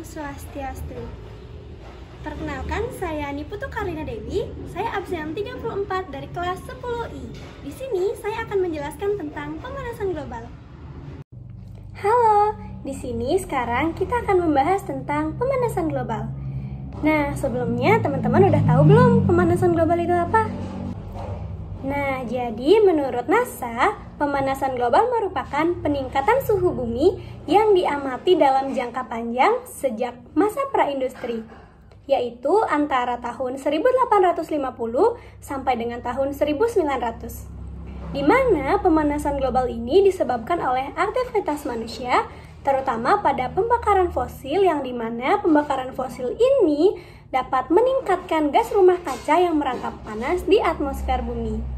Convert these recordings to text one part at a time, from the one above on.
Swastiastu. Perkenalkan, saya Niputu Karina Dewi. Saya absen 34 dari kelas 10I. Di sini saya akan menjelaskan tentang pemanasan global. Halo, di sini sekarang kita akan membahas tentang pemanasan global. Nah, sebelumnya teman-teman udah tahu belum pemanasan global itu apa? Nah, jadi menurut NASA, pemanasan global merupakan peningkatan suhu bumi yang diamati dalam jangka panjang sejak masa praindustri, yaitu antara tahun 1850 sampai dengan tahun 1900. Di mana pemanasan global ini disebabkan oleh aktivitas manusia, terutama pada pembakaran fosil, yang dimana pembakaran fosil ini dapat meningkatkan gas rumah kaca yang merangkap panas di atmosfer bumi.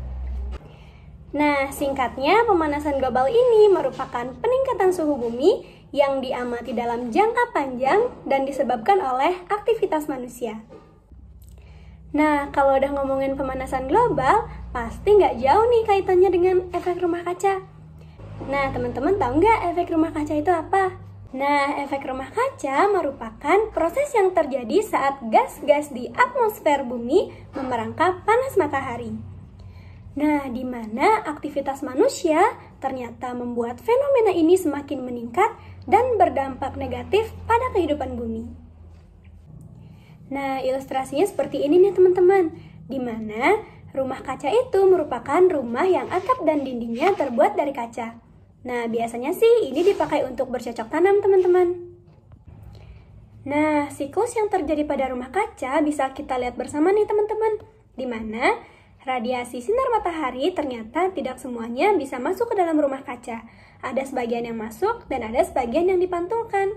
Nah, singkatnya, pemanasan global ini merupakan peningkatan suhu bumi yang diamati dalam jangka panjang dan disebabkan oleh aktivitas manusia. Nah, kalau udah ngomongin pemanasan global, pasti nggak jauh nih kaitannya dengan efek rumah kaca. Nah, teman-teman tahu nggak efek rumah kaca itu apa? Nah, efek rumah kaca merupakan proses yang terjadi saat gas-gas di atmosfer bumi memerangkap panas matahari. Nah, di mana aktivitas manusia ternyata membuat fenomena ini semakin meningkat dan berdampak negatif pada kehidupan bumi. Nah, ilustrasinya seperti ini nih teman-teman, di mana rumah kaca itu merupakan rumah yang atap dan dindingnya terbuat dari kaca. Nah, biasanya sih ini dipakai untuk bercocok tanam teman-teman. Nah, siklus yang terjadi pada rumah kaca bisa kita lihat bersama nih teman-teman, di mana radiasi sinar matahari ternyata tidak semuanya bisa masuk ke dalam rumah kaca. Ada sebagian yang masuk dan ada sebagian yang dipantulkan.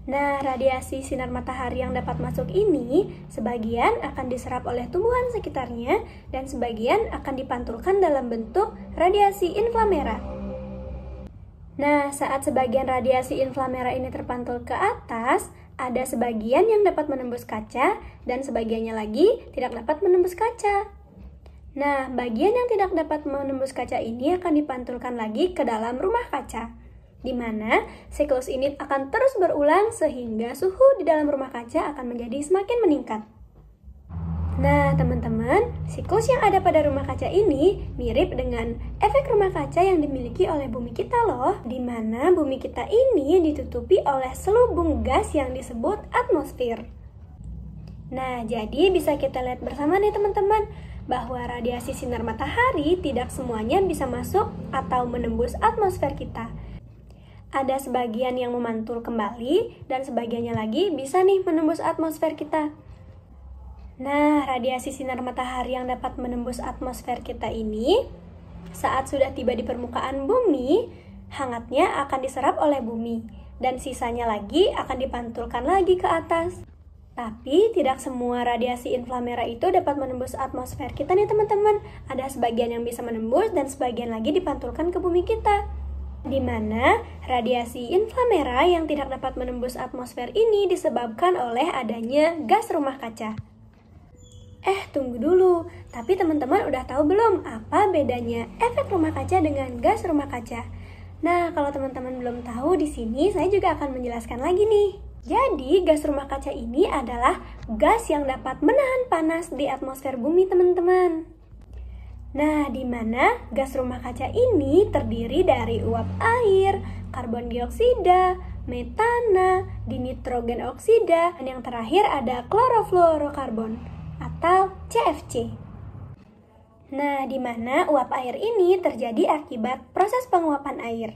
Nah, radiasi sinar matahari yang dapat masuk ini, sebagian akan diserap oleh tumbuhan sekitarnya dan sebagian akan dipantulkan dalam bentuk radiasi inframerah. Nah, saat sebagian radiasi inframerah ini terpantul ke atas, ada sebagian yang dapat menembus kaca dan sebagiannya lagi tidak dapat menembus kaca. Nah, bagian yang tidak dapat menembus kaca ini akan dipantulkan lagi ke dalam rumah kaca, di mana siklus ini akan terus berulang sehingga suhu di dalam rumah kaca akan menjadi semakin meningkat. Nah, teman-teman, siklus yang ada pada rumah kaca ini mirip dengan efek rumah kaca yang dimiliki oleh bumi kita loh, di mana bumi kita ini ditutupi oleh selubung gas yang disebut atmosfer. Nah, jadi bisa kita lihat bersama nih teman-teman, bahwa radiasi sinar matahari tidak semuanya bisa masuk atau menembus atmosfer kita. Ada sebagian yang memantul kembali dan sebagiannya lagi bisa nih menembus atmosfer kita. Nah, radiasi sinar matahari yang dapat menembus atmosfer kita ini, saat sudah tiba di permukaan bumi, hangatnya akan diserap oleh bumi dan sisanya lagi akan dipantulkan lagi ke atas. Tapi tidak semua radiasi inframerah itu dapat menembus atmosfer kita nih teman-teman. Ada sebagian yang bisa menembus dan sebagian lagi dipantulkan ke bumi kita. Di mana radiasi inframerah yang tidak dapat menembus atmosfer ini disebabkan oleh adanya gas rumah kaca. Tunggu dulu. Tapi teman-teman udah tahu belum apa bedanya efek rumah kaca dengan gas rumah kaca? Nah, kalau teman-teman belum tahu, di sini saya juga akan menjelaskan lagi nih. Jadi, gas rumah kaca ini adalah gas yang dapat menahan panas di atmosfer bumi, teman-teman. Nah, di mana gas rumah kaca ini terdiri dari uap air, karbon dioksida, metana, dinitrogen oksida, dan yang terakhir ada klorofluorokarbon atau CFC. Nah, di mana uap air ini terjadi akibat proses penguapan air.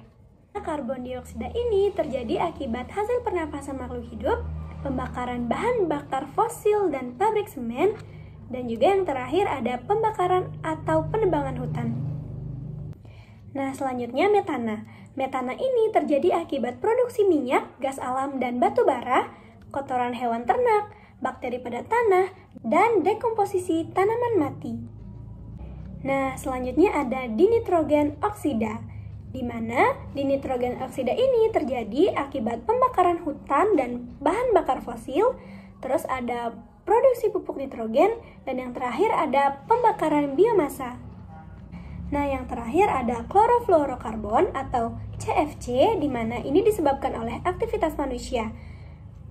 Karbon dioksida ini terjadi akibat hasil pernapasan makhluk hidup, pembakaran bahan bakar fosil dan pabrik semen, dan juga yang terakhir ada pembakaran atau penebangan hutan. Nah, selanjutnya metana. Metana ini terjadi akibat produksi minyak, gas alam dan batu bara, kotoran hewan ternak, bakteri pada tanah, dan dekomposisi tanaman mati. Nah, selanjutnya ada dinitrogen oksida, di mana dinitrogen oksida ini terjadi akibat pembakaran hutan dan bahan bakar fosil, terus ada produksi pupuk nitrogen, dan yang terakhir ada pembakaran biomasa. Nah, yang terakhir ada klorofluorokarbon atau CFC, di mana ini disebabkan oleh aktivitas manusia.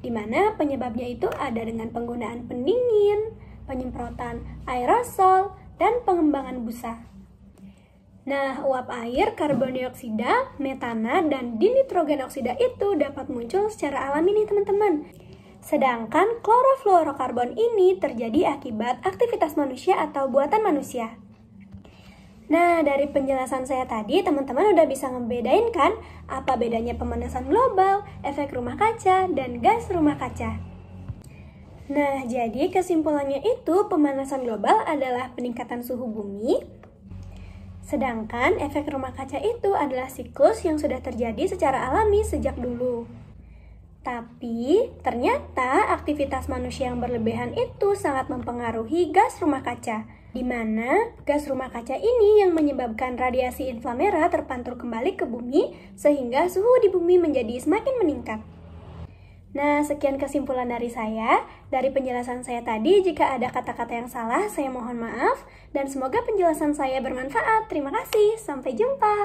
di mana penyebabnya itu ada dengan penggunaan pendingin, penyemprotan aerosol, dan pengembangan busa. Nah, uap air, karbon dioksida, metana, dan dinitrogen oksida itu dapat muncul secara alami nih teman-teman. Sedangkan klorofluorokarbon ini terjadi akibat aktivitas manusia atau buatan manusia. Nah, dari penjelasan saya tadi, teman-teman udah bisa ngebedain kan apa bedanya pemanasan global, efek rumah kaca, dan gas rumah kaca. Nah, jadi kesimpulannya itu pemanasan global adalah peningkatan suhu bumi, sedangkan efek rumah kaca itu adalah siklus yang sudah terjadi secara alami sejak dulu. Tapi, ternyata aktivitas manusia yang berlebihan itu sangat mempengaruhi gas rumah kaca, di mana gas rumah kaca ini yang menyebabkan radiasi inframerah terpantul kembali ke bumi, sehingga suhu di bumi menjadi semakin meningkat. Nah, sekian kesimpulan dari saya. Dari penjelasan saya tadi, jika ada kata-kata yang salah, saya mohon maaf, dan semoga penjelasan saya bermanfaat. Terima kasih, sampai jumpa.